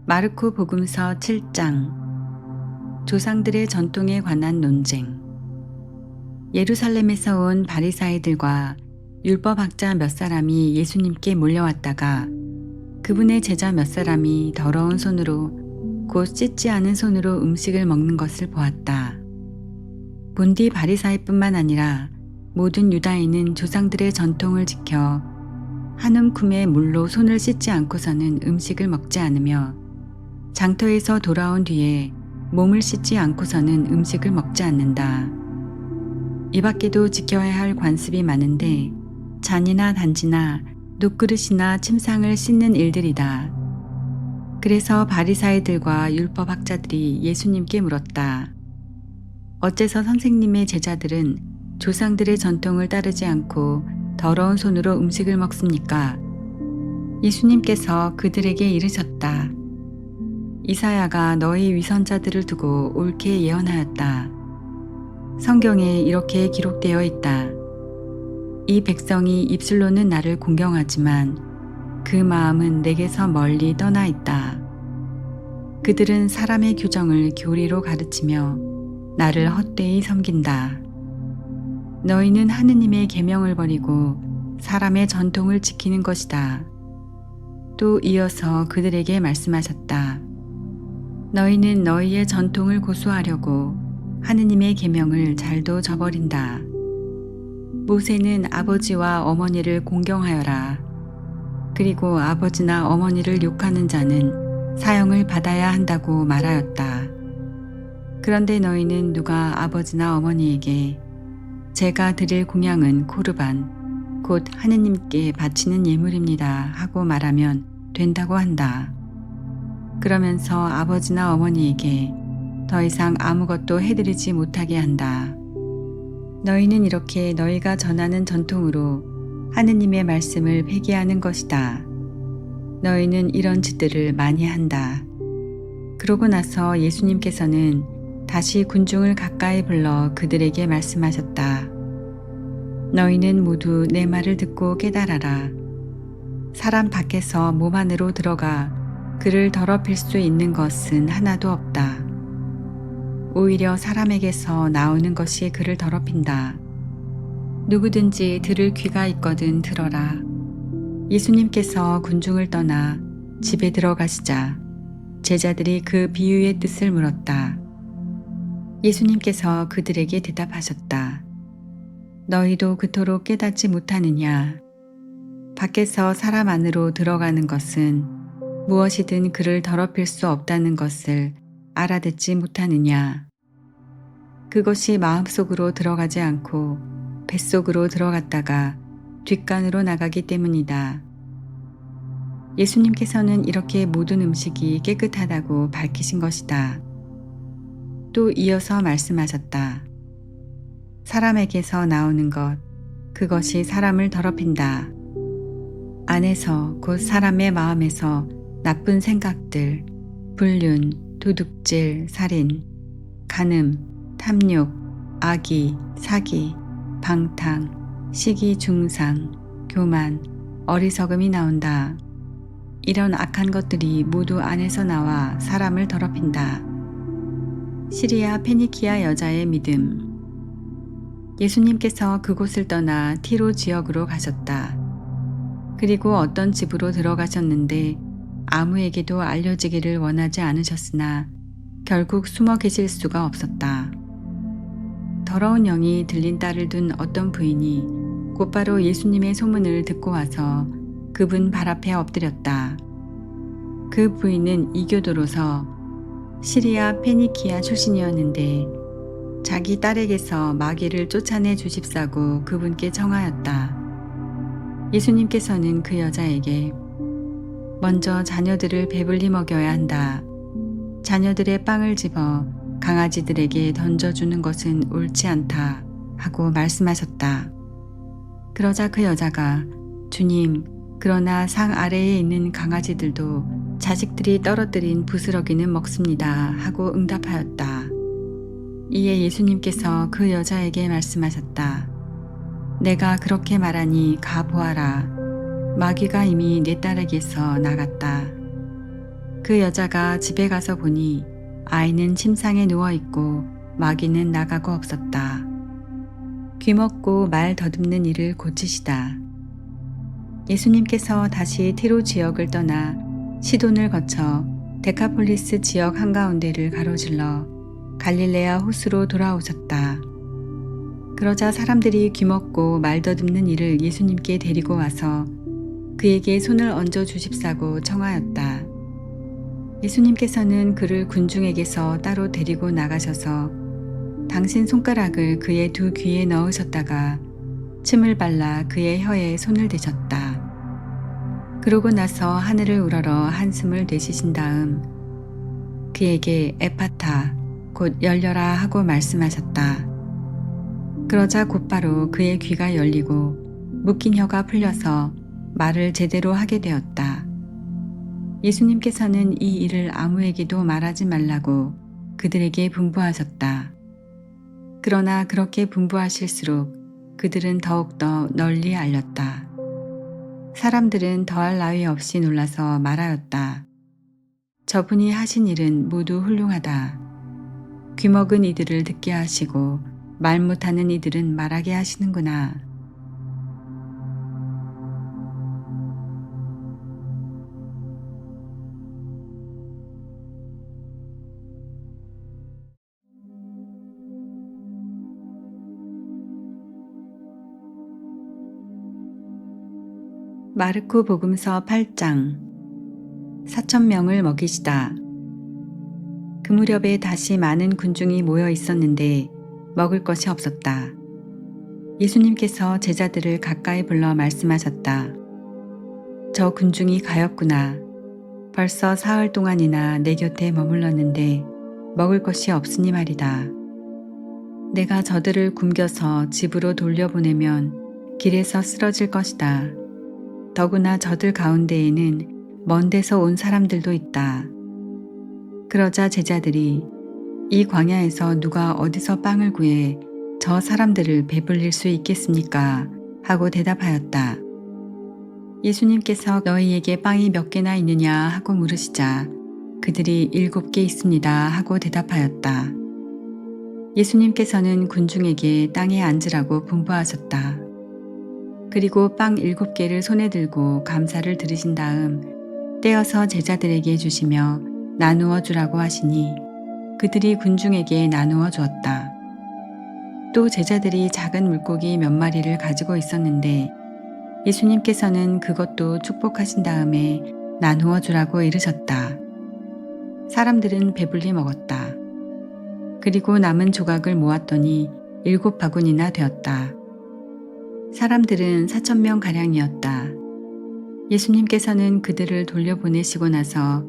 마르코 복음서 7장. 조상들의 전통에 관한 논쟁. 예루살렘에서 온 바리사이들과 율법학자 몇 사람이 예수님께 몰려왔다가 그분의 제자 몇 사람이 더러운 손으로 곧 씻지 않은 손으로 음식을 먹는 것을 보았다. 본디 바리사이뿐만 아니라 모든 유다인은 조상들의 전통을 지켜 한 움큼의 물로 손을 씻지 않고서는 음식을 먹지 않으며 장터에서 돌아온 뒤에 몸을 씻지 않고서는 음식을 먹지 않는다. 이 밖에도 지켜야 할 관습이 많은데 잔이나 단지나 놋그릇이나 침상을 씻는 일들이다. 그래서 바리사이들과 율법학자들이 예수님께 물었다. 어째서 선생님의 제자들은 조상들의 전통을 따르지 않고 더러운 손으로 음식을 먹습니까? 예수님께서 그들에게 이르셨다. 이사야가 너희 위선자들을 두고 옳게 예언하였다. 성경에 이렇게 기록되어 있다. 이 백성이 입술로는 나를 공경하지만 그 마음은 내게서 멀리 떠나 있다. 그들은 사람의 규정을 교리로 가르치며 나를 헛되이 섬긴다. 너희는 하느님의 계명을 버리고 사람의 전통을 지키는 것이다. 또 이어서 그들에게 말씀하셨다. 너희는 너희의 전통을 고수하려고 하느님의 계명을 잘도 저버린다. 모세는 아버지와 어머니를 공경하여라. 그리고 아버지나 어머니를 욕하는 자는 사형을 받아야 한다고 말하였다. 그런데 너희는 누가 아버지나 어머니에게 제가 드릴 공양은 코르반, 곧 하느님께 바치는 예물입니다 하고 말하면 된다고 한다. 그러면서 아버지나 어머니에게 더 이상 아무것도 해드리지 못하게 한다. 너희는 이렇게 너희가 전하는 전통으로 하느님의 말씀을 폐기하는 것이다. 너희는 이런 짓들을 많이 한다. 그러고 나서 예수님께서는 다시 군중을 가까이 불러 그들에게 말씀하셨다. 너희는 모두 내 말을 듣고 깨달아라. 사람 밖에서 몸 안으로 들어가 그를 더럽힐 수 있는 것은 하나도 없다. 오히려 사람에게서 나오는 것이 그를 더럽힌다. 누구든지 들을 귀가 있거든 들어라. 예수님께서 군중을 떠나 집에 들어가시자 제자들이 그 비유의 뜻을 물었다. 예수님께서 그들에게 대답하셨다. 너희도 그토록 깨닫지 못하느냐? 밖에서 사람 안으로 들어가는 것은 무엇이든 그를 더럽힐 수 없다는 것을 알아듣지 못하느냐? 그것이 마음속으로 들어가지 않고 뱃속으로 들어갔다가 뒷간으로 나가기 때문이다. 예수님께서는 이렇게 모든 음식이 깨끗하다고 밝히신 것이다. 또 이어서 말씀하셨다. 사람에게서 나오는 것, 그것이 사람을 더럽힌다. 안에서 곧 사람의 마음에서 나쁜 생각들, 불륜, 도둑질, 살인, 간음, 탐욕, 악의, 사기, 방탕, 시기 중상, 교만, 어리석음이 나온다. 이런 악한 것들이 모두 안에서 나와 사람을 더럽힌다. 시리아 페니키아 여자의 믿음. 예수님께서 그곳을 떠나 티로 지역으로 가셨다. 그리고 어떤 집으로 들어가셨는데 아무에게도 알려지기를 원하지 않으셨으나 결국 숨어 계실 수가 없었다. 더러운 영이 들린 딸을 둔 어떤 부인이 곧바로 예수님의 소문을 듣고 와서 그분 발 앞에 엎드렸다. 그 부인은 이교도로서 시리아 페니키아 출신이었는데 자기 딸에게서 마귀를 쫓아내 주십사고 그분께 청하였다. 예수님께서는 그 여자에게 먼저 자녀들을 배불리 먹여야 한다. 자녀들의 빵을 집어 강아지들에게 던져주는 것은 옳지 않다 하고 말씀하셨다. 그러자 그 여자가 주님, 그러나 상 아래에 있는 강아지들도 자식들이 떨어뜨린 부스러기는 먹습니다 하고 응답하였다. 이에 예수님께서 그 여자에게 말씀하셨다. 내가 그렇게 말하니 가 보아라. 마귀가 이미 내 딸에게서 나갔다. 그 여자가 집에 가서 보니 아이는 침상에 누워있고 마귀는 나가고 없었다. 귀먹고 말 더듬는 일을 고치시다. 예수님께서 다시 티로 지역을 떠나 시돈을 거쳐 데카폴리스 지역 한가운데를 가로질러 갈릴레아 호수로 돌아오셨다. 그러자 사람들이 귀먹고 말 더듬는 이를 예수님께 데리고 와서 그에게 손을 얹어 주십사고 청하였다. 예수님께서는 그를 군중에게서 따로 데리고 나가셔서 당신 손가락을 그의 두 귀에 넣으셨다가 침을 발라 그의 혀에 손을 대셨다. 그러고 나서 하늘을 우러러 한숨을 내쉬신 다음 그에게 에파타 곧 열려라 하고 말씀하셨다. 그러자 곧바로 그의 귀가 열리고 묶인 혀가 풀려서 말을 제대로 하게 되었다. 예수님께서는 이 일을 아무에게도 말하지 말라고 그들에게 분부하셨다. 그러나 그렇게 분부하실수록 그들은 더욱더 널리 알렸다. 사람들은 더할 나위 없이 놀라서 말하였다. 저분이 하신 일은 모두 훌륭하다. 귀먹은 이들을 듣게 하시고 말 못하는 이들은 말하게 하시는구나. 마르코 복음서 8장 4,000명을 먹이시다. 그 무렵에 다시 많은 군중이 모여 있었는데 먹을 것이 없었다. 예수님께서 제자들을 가까이 불러 말씀하셨다. 저 군중이 가엾구나. 벌써 사흘 동안이나 내 곁에 머물렀는데 먹을 것이 없으니 말이다. 내가 저들을 굶겨서 집으로 돌려보내면 길에서 쓰러질 것이다. 더구나 저들 가운데에는 먼 데서 온 사람들도 있다. 그러자 제자들이 이 광야에서 누가 어디서 빵을 구해 저 사람들을 배불릴 수 있겠습니까? 하고 대답하였다. 예수님께서 너희에게 빵이 몇 개나 있느냐 하고 물으시자 그들이 7개 있습니다 하고 대답하였다. 예수님께서는 군중에게 땅에 앉으라고 분부하셨다. 그리고 빵 7개를 손에 들고 감사를 들으신 다음 떼어서 제자들에게 주시며 나누어 주라고 하시니 그들이 군중에게 나누어 주었다. 또 제자들이 작은 물고기 몇 마리를 가지고 있었는데 예수님께서는 그것도 축복하신 다음에 나누어 주라고 이르셨다. 사람들은 배불리 먹었다. 그리고 남은 조각을 모았더니 7바구니나 되었다. 사람들은 4,000명가량이었다. 예수님께서는 그들을 돌려보내시고 나서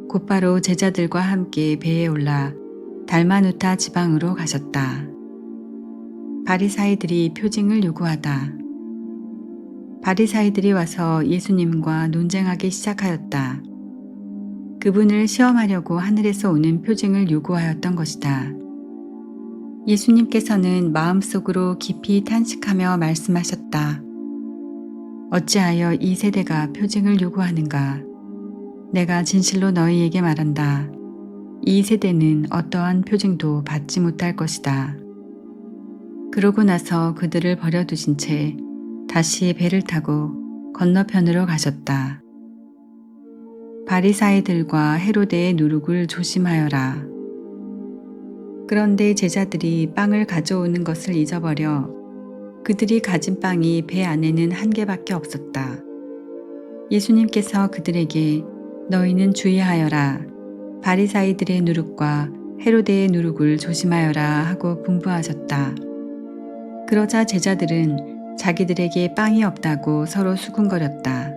곧바로 제자들과 함께 배에 올라 달마누타 지방으로 가셨다. 바리사이들이 표징을 요구하다. 바리사이들이 와서 예수님과 논쟁하기 시작하였다. 그분을 시험하려고 하늘에서 오는 표징을 요구하였던 것이다. 예수님께서는 마음속으로 깊이 탄식하며 말씀하셨다. 어찌하여 이 세대가 표징을 요구하는가? 내가 진실로 너희에게 말한다. 이 세대는 어떠한 표징도 받지 못할 것이다. 그러고 나서 그들을 버려두신 채 다시 배를 타고 건너편으로 가셨다. 바리사이들과 헤로데의 누룩을 조심하여라. 그런데 제자들이 빵을 가져오는 것을 잊어버려 그들이 가진 빵이 배 안에는 1개밖에 없었다. 예수님께서 그들에게 너희는 주의하여라. 바리사이들의 누룩과 헤로데의 누룩을 조심하여라 하고 분부하셨다. 그러자 제자들은 자기들에게 빵이 없다고 서로 수군거렸다.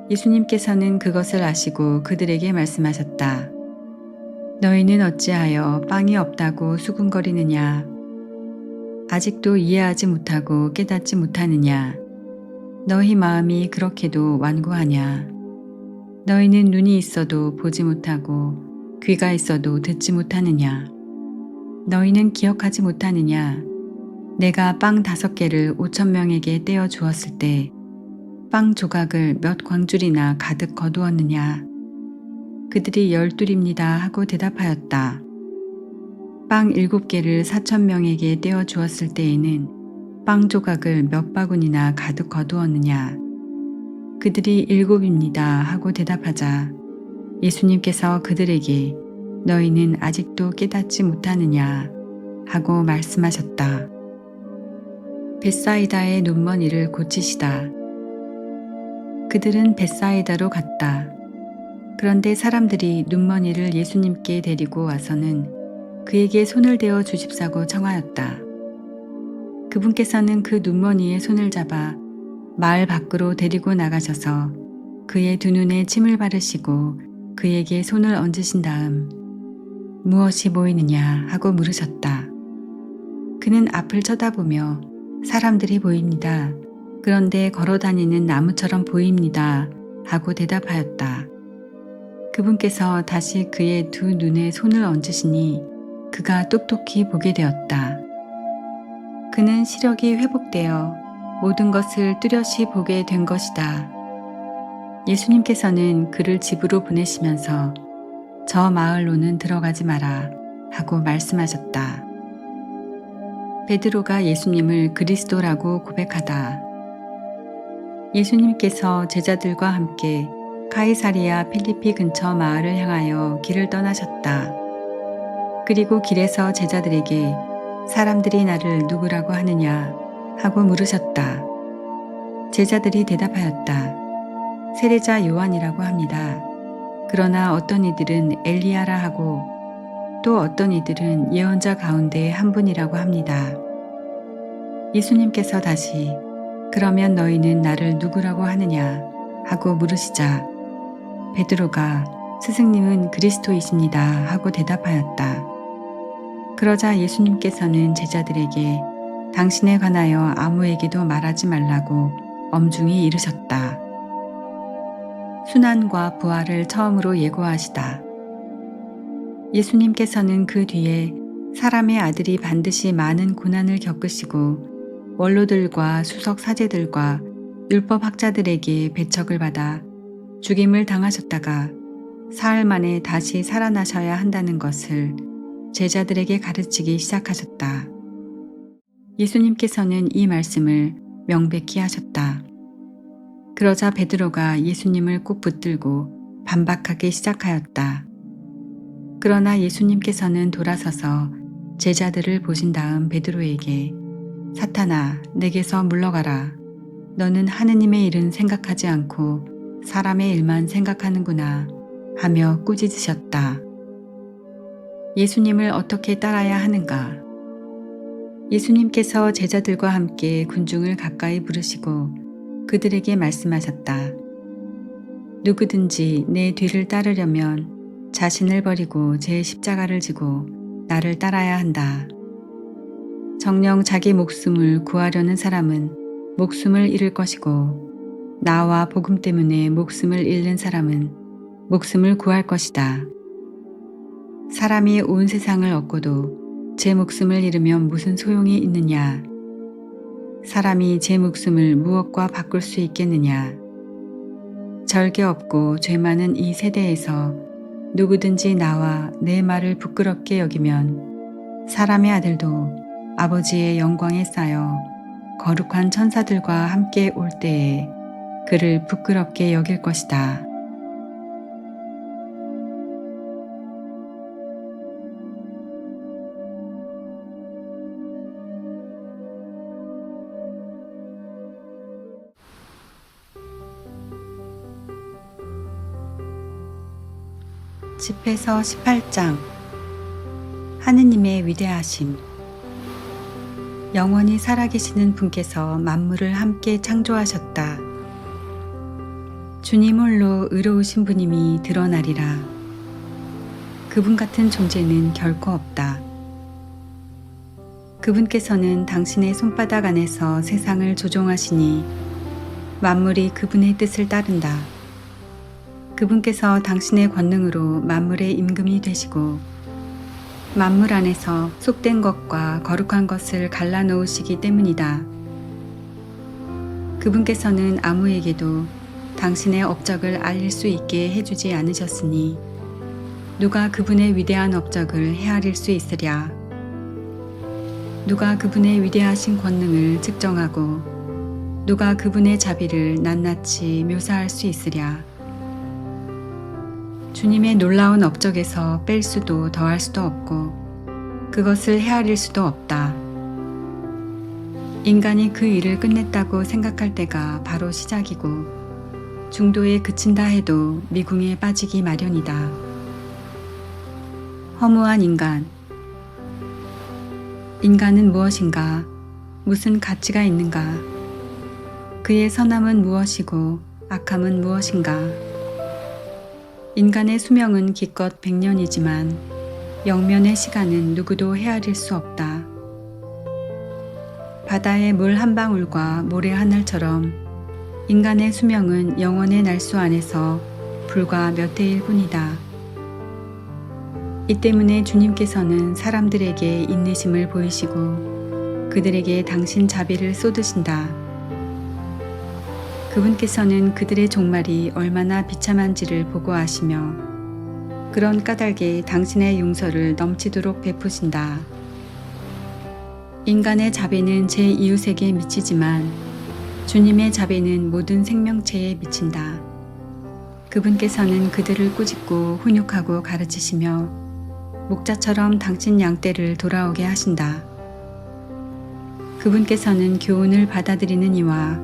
예수님께서는 그것을 아시고 그들에게 말씀하셨다. 너희는 어찌하여 빵이 없다고 수군거리느냐? 아직도 이해하지 못하고 깨닫지 못하느냐? 너희 마음이 그렇게도 완고하냐? 너희는 눈이 있어도 보지 못하고 귀가 있어도 듣지 못하느냐? 너희는 기억하지 못하느냐? 내가 빵 5개를 5,000명에게 떼어 주었을 때 빵 조각을 몇 광줄이나 가득 거두었느냐? 그들이 12입니다 하고 대답하였다. 빵 7개를 4,000명에게 떼어 주었을 때에는 빵 조각을 몇 바구니나 가득 거두었느냐? 그들이 7입니다 하고 대답하자 예수님께서 그들에게 너희는 아직도 깨닫지 못하느냐 하고 말씀하셨다. 벳사이다의 눈먼이를 고치시다. 그들은 벳사이다로 갔다. 그런데 사람들이 눈먼이를 예수님께 데리고 와서는 그에게 손을 대어 주십사고 청하였다. 그분께서는 그 눈먼이의 손을 잡아 마을 밖으로 데리고 나가셔서 그의 두 눈에 침을 바르시고 그에게 손을 얹으신 다음 무엇이 보이느냐 하고 물으셨다. 그는 앞을 쳐다보며 사람들이 보입니다. 그런데 걸어다니는 나무처럼 보입니다 하고 대답하였다. 그분께서 다시 그의 두 눈에 손을 얹으시니 그가 똑똑히 보게 되었다. 그는 시력이 회복되어 모든 것을 뚜렷이 보게 된 것이다. 예수님께서는 그를 집으로 보내시면서 저 마을로는 들어가지 마라 하고 말씀하셨다. 베드로가 예수님을 그리스도라고 고백하다. 예수님께서 제자들과 함께 카이사리아 필리피 근처 마을을 향하여 길을 떠나셨다. 그리고 길에서 제자들에게 사람들이 나를 누구라고 하느냐 하고 물으셨다. 제자들이 대답하였다. 세례자 요한이라고 합니다. 그러나 어떤 이들은 엘리야라 하고 또 어떤 이들은 예언자 가운데 한 분이라고 합니다. 예수님께서 다시 그러면 너희는 나를 누구라고 하느냐 하고 물으시자 베드로가 스승님은 그리스도이십니다 하고 대답하였다. 그러자 예수님께서는 제자들에게 당신에 관하여 아무에게도 말하지 말라고 엄중히 이르셨다. 순환과 부활을 처음으로 예고하시다. 예수님께서는 그 뒤에 사람의 아들이 반드시 많은 고난을 겪으시고 원로들과 수석 사제들과 율법 학자들에게 배척을 받아 죽임을 당하셨다가 사흘 만에 다시 살아나셔야 한다는 것을 제자들에게 가르치기 시작하셨다. 예수님께서는 이 말씀을 명백히 하셨다. 그러자 베드로가 예수님을 꼭 붙들고 반박하기 시작하였다. 그러나 예수님께서는 돌아서서 제자들을 보신 다음 베드로에게 사탄아, 내게서 물러가라. 너는 하느님의 일은 생각하지 않고 사람의 일만 생각하는구나 하며 꾸짖으셨다. 예수님을 어떻게 따라야 하는가? 예수님께서 제자들과 함께 군중을 가까이 부르시고 그들에게 말씀하셨다. 누구든지 내 뒤를 따르려면 자신을 버리고 제 십자가를 지고 나를 따라야 한다. 정녕 자기 목숨을 구하려는 사람은 목숨을 잃을 것이고 나와 복음 때문에 목숨을 잃는 사람은 목숨을 구할 것이다. 사람이 온 세상을 얻고도 제 목숨을 잃으면 무슨 소용이 있느냐? 사람이 제 목숨을 무엇과 바꿀 수 있겠느냐? 절개 없고 죄 많은 이 세대에서 누구든지 나와 내 말을 부끄럽게 여기면 사람의 아들도 아버지의 영광에 쌓여 거룩한 천사들과 함께 올 때에 그를 부끄럽게 여길 것이다. 집회서 18장 하느님의 위대하심. 영원히 살아계시는 분께서 만물을 함께 창조하셨다. 주님 홀로 의로우신 분임이 드러나리라. 그분 같은 존재는 결코 없다. 그분께서는 당신의 손바닥 안에서 세상을 조종하시니 만물이 그분의 뜻을 따른다. 그분께서 당신의 권능으로 만물의 임금이 되시고 만물 안에서 속된 것과 거룩한 것을 갈라놓으시기 때문이다. 그분께서는 아무에게도 당신의 업적을 알릴 수 있게 해주지 않으셨으니 누가 그분의 위대한 업적을 헤아릴 수 있으랴. 누가 그분의 위대하신 권능을 측정하고 누가 그분의 자비를 낱낱이 묘사할 수 있으랴. 주님의 놀라운 업적에서 뺄 수도 더할 수도 없고 그것을 헤아릴 수도 없다. 인간이 그 일을 끝냈다고 생각할 때가 바로 시작이고 중도에 그친다 해도 미궁에 빠지기 마련이다. 허무한 인간. 인간은 무엇인가? 무슨 가치가 있는가? 그의 선함은 무엇이고 악함은 무엇인가? 인간의 수명은 기껏 100년이지만 영면의 시간은 누구도 헤아릴 수 없다. 바다의 물 한 방울과 모래 한 알처럼 인간의 수명은 영원의 날수 안에서 불과 몇 해일 뿐이다. 이 때문에 주님께서는 사람들에게 인내심을 보이시고 그들에게 당신 자비를 쏟으신다. 그분께서는 그들의 종말이 얼마나 비참한지를 보고 아시며 그런 까닭에 당신의 용서를 넘치도록 베푸신다. 인간의 자비는 제 이웃에게 미치지만 주님의 자비는 모든 생명체에 미친다. 그분께서는 그들을 꾸짖고 훈육하고 가르치시며 목자처럼 당신 양떼를 돌아오게 하신다. 그분께서는 교훈을 받아들이는 이와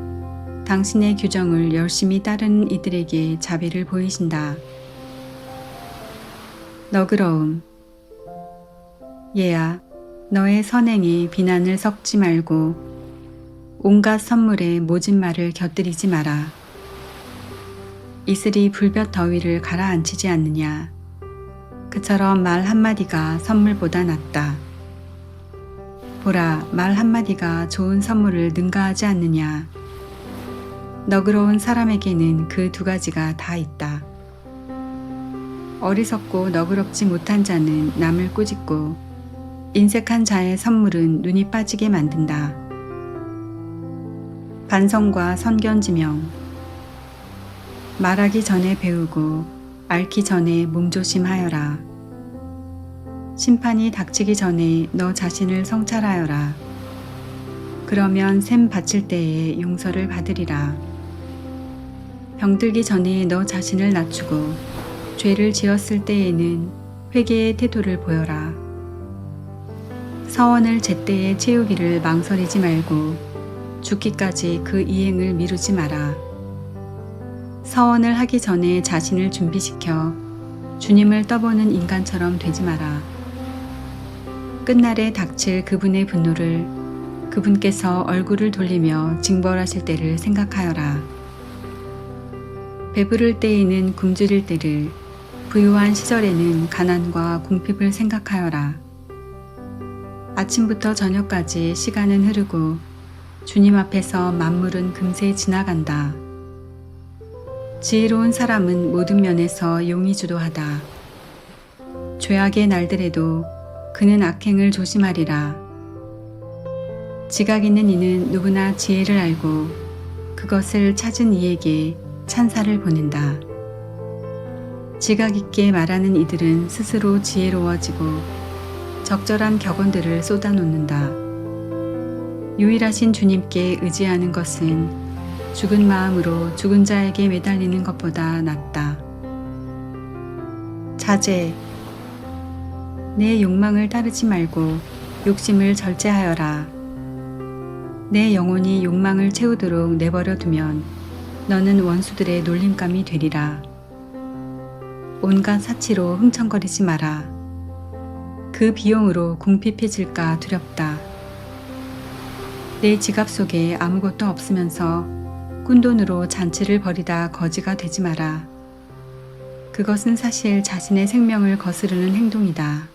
당신의 규정을 열심히 따르는 이들에게 자비를 보이신다. 너그러움. 얘야, 너의 선행에 비난을 섞지 말고 온갖 선물에 모진 말을 곁들이지 마라. 이슬이 불볕 더위를 가라앉히지 않느냐. 그처럼 말 한마디가 선물보다 낫다. 보라, 말 한마디가 좋은 선물을 능가하지 않느냐. 너그러운 사람에게는 그 두 가지가 다 있다. 어리석고 너그럽지 못한 자는 남을 꾸짖고 인색한 자의 선물은 눈이 빠지게 만든다. 반성과 선견지명. 말하기 전에 배우고 앓기 전에 몸조심하여라. 심판이 닥치기 전에 너 자신을 성찰하여라. 그러면 샘 바칠 때에 용서를 받으리라. 병들기 전에 너 자신을 낮추고 죄를 지었을 때에는 회개의 태도를 보여라. 서원을 제때에 채우기를 망설이지 말고 죽기까지 그 이행을 미루지 마라. 서원을 하기 전에 자신을 준비시켜 주님을 떠보는 인간처럼 되지 마라. 끝날에 닥칠 그분의 분노를 그분께서 얼굴을 돌리며 징벌하실 때를 생각하여라. 배부를 때에는 굶주릴 때를, 부유한 시절에는 가난과 궁핍을 생각하여라. 아침부터 저녁까지 시간은 흐르고 주님 앞에서 만물은 금세 지나간다. 지혜로운 사람은 모든 면에서 용이 주도하다. 죄악의 날들에도 그는 악행을 조심하리라. 지각 있는 이는 누구나 지혜를 알고 그것을 찾은 이에게 찬사를 보낸다. 지각 있게 말하는 이들은 스스로 지혜로워지고 적절한 격언들을 쏟아놓는다. 유일하신 주님께 의지하는 것은 죽은 마음으로 죽은 자에게 매달리는 것보다 낫다. 자제. 내 욕망을 따르지 말고 욕심을 절제하여라. 내 영혼이 욕망을 채우도록 내버려 두면 너는 원수들의 놀림감이 되리라. 온갖 사치로 흥청거리지 마라. 그 비용으로 궁핍해질까 두렵다. 내 지갑 속에 아무것도 없으면서 꾼돈으로 잔치를 벌이다 거지가 되지 마라. 그것은 사실 자신의 생명을 거스르는 행동이다.